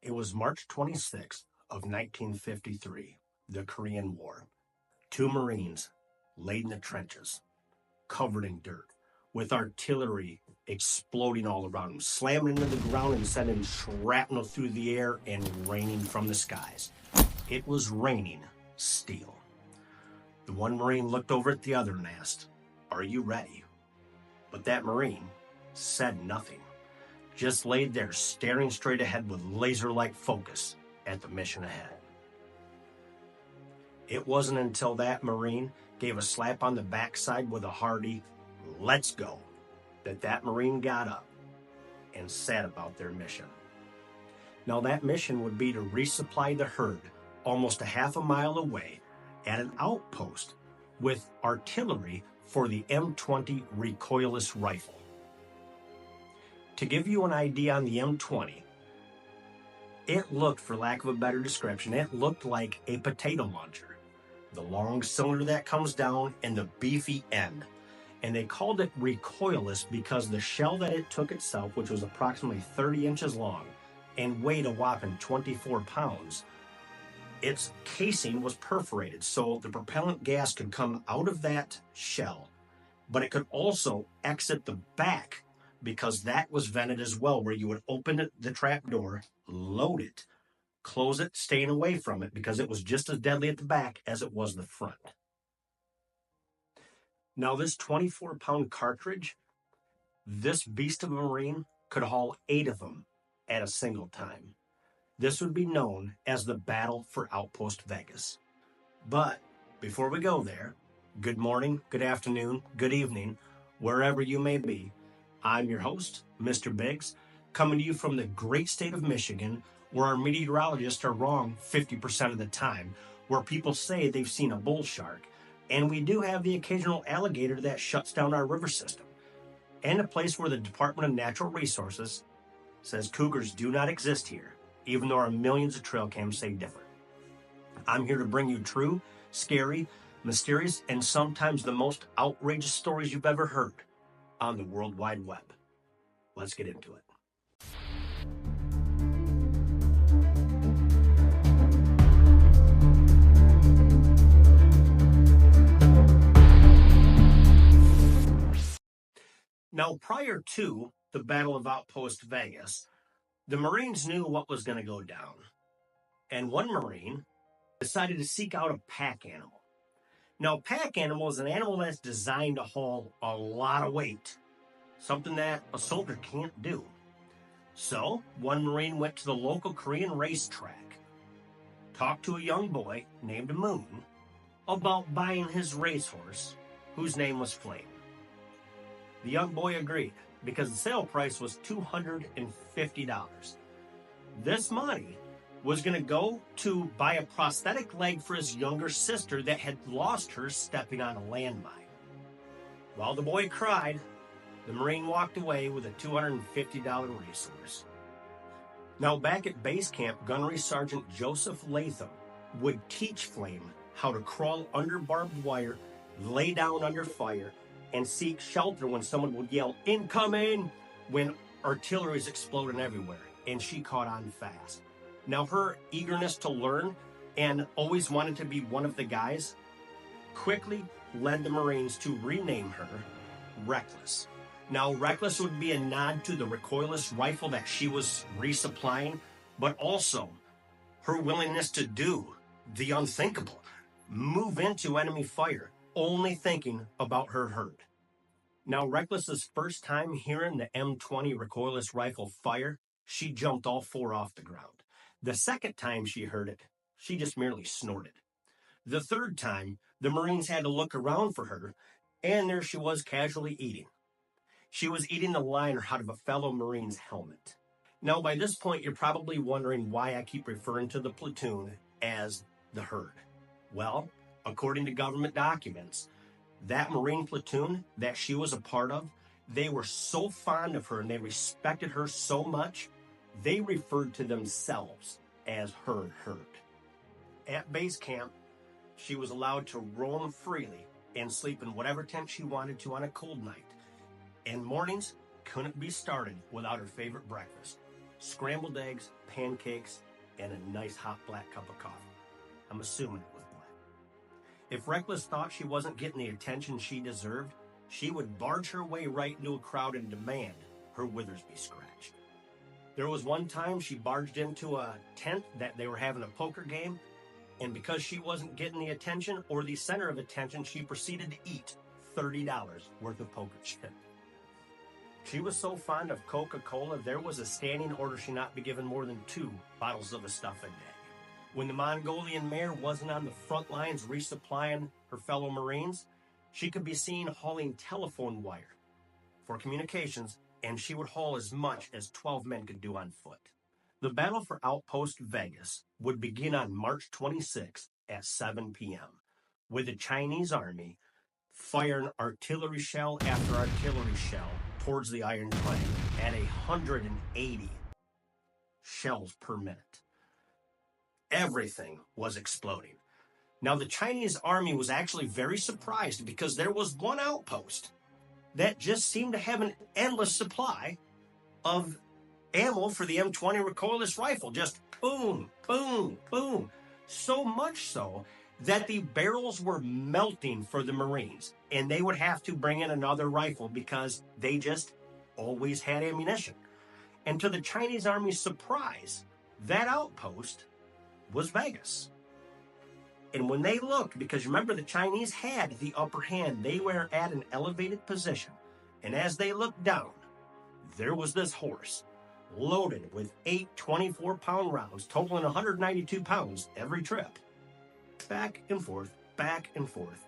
It was March 26th of 1953, the Korean War. Two Marines laid in the trenches, covered in dirt, with artillery exploding all around them, slamming into the ground and sending shrapnel through the air and raining from the skies. It was raining steel. The one Marine looked over at the other and asked, "Are you ready?" But that Marine said nothing, just laid there staring straight ahead with laser-like focus at the mission ahead. It wasn't until that Marine gave a slap on the backside with a hearty, "Let's go," that Marine got up and set about their mission. Now that mission would be to resupply the herd almost a half a mile away at an outpost with artillery for the M20 recoilless rifle. To give you an idea on the M20, it looked, for lack of a better description, it looked like a potato launcher. The long cylinder that comes down and the beefy end. And they called it recoilless because the shell that it took itself, which was approximately 30 inches long and weighed a whopping 24 pounds, its casing was perforated, so the propellant gas could come out of that shell, but it could also exit the back because that was vented as well, where you would open the trap door, load it, close it, staying away from it because it was just as deadly at the back as it was the front. Now this 24-pound cartridge, this beast of a Marine could haul 8 of them at a single time. This would be known as the Battle for Outpost Vegas. But before we go there, good morning, good afternoon, good evening, wherever you may be. I'm your host, MrBiggs, coming to you from the great state of Michigan, where our meteorologists are wrong 50% of the time, where people say they've seen a bull shark, and we do have the occasional alligator that shuts down our river system, and a place where the Department of Natural Resources says cougars do not exist here, even though our millions of trail cams say different. I'm here to bring you true, scary, mysterious, and sometimes the most outrageous stories you've ever heard on the World Wide Web. Let's get into it. Now, prior to the Battle of Outpost Vegas, the Marines knew what was going to go down. And one Marine decided to seek out a pack animal. Now, a pack animal is an animal that's designed to haul a lot of weight, something that a soldier can't do. So, one Marine went to the local Korean racetrack, talked to a young boy named Moon about buying his racehorse, whose name was Flame. The young boy agreed because the sale price was $250. This money was going to go to buy a prosthetic leg for his younger sister that had lost hers stepping on a landmine. While the boy cried, the Marine walked away with a $250 racehorse. Now, back at base camp, Gunnery Sergeant Joseph Latham would teach Flame how to crawl under barbed wire, lay down under fire, and seek shelter when someone would yell, "Incoming!" when artillery is exploding everywhere, and she caught on fast. Now, her eagerness to learn and always wanted to be one of the guys quickly led the Marines to rename her Reckless. Now, Reckless would be a nod to the recoilless rifle that she was resupplying, but also her willingness to do the unthinkable, move into enemy fire, only thinking about her herd. Now, Reckless's first time hearing the M20 recoilless rifle fire, she jumped all 4 off the ground. The second time she heard it, she just merely snorted. The third time, the Marines had to look around for her, and there she was casually eating. She was eating the liner out of a fellow Marine's helmet. Now, by this point, you're probably wondering why I keep referring to the platoon as the herd. Well, according to government documents, that Marine platoon that she was a part of, they were so fond of her and they respected her so much, they referred to themselves as her herd. At base camp, she was allowed to roam freely and sleep in whatever tent she wanted to on a cold night. And mornings couldn't be started without her favorite breakfast, scrambled eggs, pancakes, and a nice hot black cup of coffee. I'm assuming it was black. If Reckless thought she wasn't getting the attention she deserved, she would barge her way right into a crowd and demand her withers be scratched. There was one time she barged into a tent that they were having a poker game, and because she wasn't getting the attention or the center of attention, she proceeded to eat $30 worth of poker chips. She was so fond of Coca-Cola, there was a standing order she not be given more than 2 bottles of the stuff a day. When the Mongolian mare wasn't on the front lines resupplying her fellow Marines, she could be seen hauling telephone wire for communications, and she would haul as much as 12 men could do on foot. The battle for Outpost Vegas would begin on March 26 at 7 p.m., with the Chinese army firing artillery shell after artillery shell towards the Iron Triangle at 180 shells per minute. Everything was exploding. Now, the Chinese army was actually very surprised because there was one outpost that just seemed to have an endless supply of ammo for the M20 recoilless rifle. Just boom, boom, boom. So much so that the barrels were melting for the Marines, and they would have to bring in another rifle because they just always had ammunition. And to the Chinese army's surprise, that outpost was Vegas. And when they looked, because remember the Chinese had the upper hand, they were at an elevated position. And as they looked down, there was this horse loaded with 8 24-pound rounds, totaling 192 pounds every trip. Back and forth, back and forth.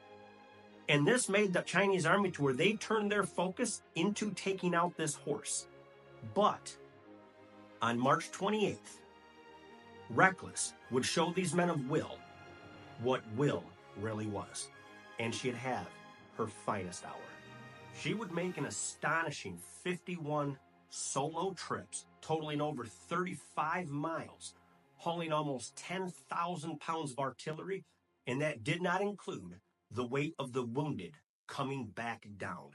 And this made the Chinese army to where they turned their focus into taking out this horse. But on March 28th, Reckless would show these men of will what will really was, and she'd have her finest hour. She would make an astonishing 51 solo trips, totaling over 35 miles, hauling almost 10,000 pounds of artillery, and that did not include the weight of the wounded coming back down.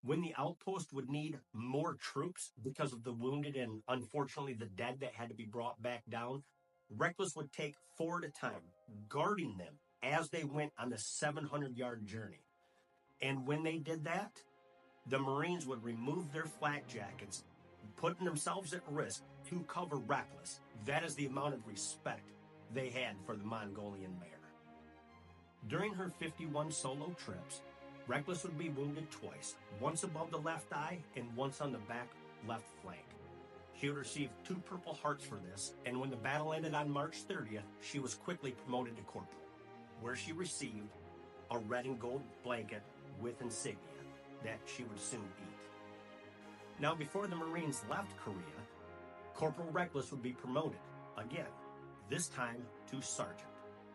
When the outpost would need more troops because of the wounded and unfortunately the dead that had to be brought back down, Reckless would take 4 at a time, guarding them as they went on the 700-yard journey. And when they did that, the Marines would remove their flak jackets, putting themselves at risk to cover Reckless. That is the amount of respect they had for the Mongolian mare. During her 51 solo trips, Reckless would be wounded twice, once above the left eye and once on the back left flank. She would receive 2 Purple Hearts for this, and when the battle ended on March 30th, she was quickly promoted to corporal, where she received a red and gold blanket with insignia that she would soon eat. Now, before the Marines left Korea, Corporal Reckless would be promoted again, this time to sergeant.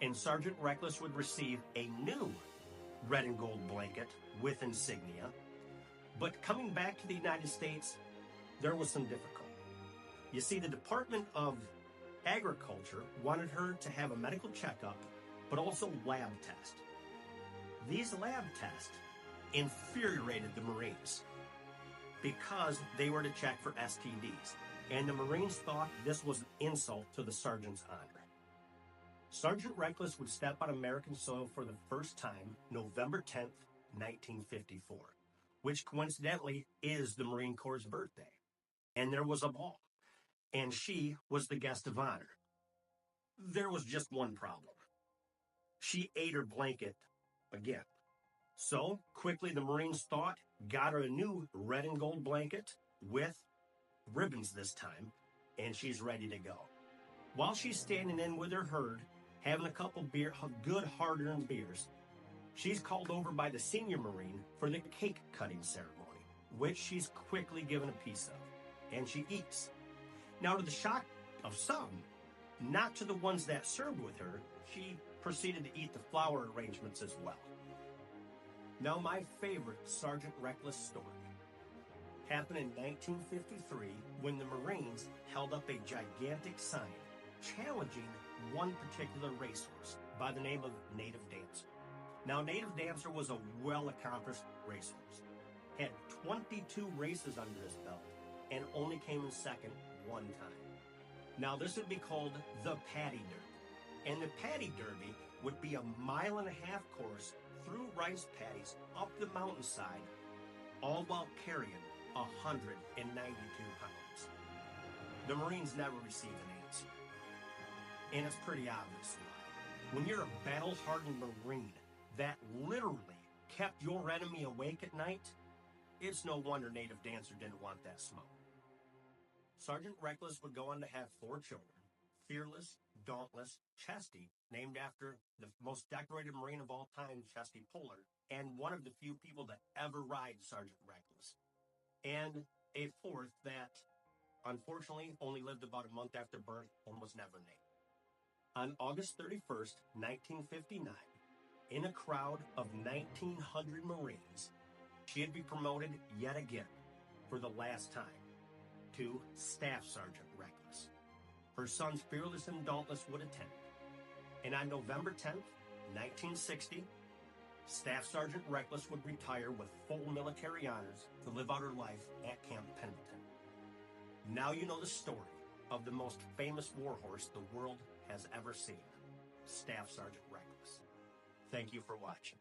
And Sergeant Reckless would receive a new red and gold blanket with insignia. But coming back to the United States, there was some difficulty. You see, the Department of Agriculture wanted her to have a medical checkup, but also lab tests. These lab tests infuriated the Marines because they were to check for STDs, and the Marines thought this was an insult to the sergeant's honor. Sergeant Reckless would step on American soil for the first time November 10th, 1954, which coincidentally is the Marine Corps' birthday. And there was a ball, and she was the guest of honor. There was just one problem. She ate her blanket again. So, quickly the Marines thought, got her a new red and gold blanket with ribbons this time, and she's ready to go. While she's standing in with her herd, having a couple good hard-earned beers, she's called over by the senior Marine for the cake cutting ceremony, which she's quickly given a piece of, and she eats. Now, to the shock of some, not to the ones that served with her, she proceeded to eat the flower arrangements as well. Now, my favorite Sergeant Reckless story happened in 1953 when the Marines held up a gigantic sign challenging one particular racehorse by the name of Native Dancer. Now, Native Dancer was a well-accomplished racehorse, had 22 races under his belt, and only came in second one time. Now, this would be called the Paddy Derby. And the Paddy Derby would be a 1.5-mile course through rice paddies up the mountainside, all while carrying 192 pounds. The Marines never received an answer. And it's pretty obvious why. When you're a battle-hardened Marine that literally kept your enemy awake at night, it's no wonder Native Dancer didn't want that smoke. Sergeant Reckless would go on to have 4 children: Fearless, Dauntless, Chesty, named after the most decorated Marine of all time, Chesty Pullard, and one of the few people to ever ride Sergeant Reckless, and a 4th that unfortunately only lived about a month after birth and was never named. On August 31st, 1959, in a crowd of 1,900 Marines, she'd be promoted yet again, for the last time, to Staff Sergeant Reckless. Her sons Fearless and Dauntless would attend. And on November 10th, 1960, Staff Sergeant Reckless would retire with full military honors to live out her life at Camp Pendleton. Now you know the story of the most famous warhorse the world has ever seen, Staff Sergeant Reckless. Thank you for watching.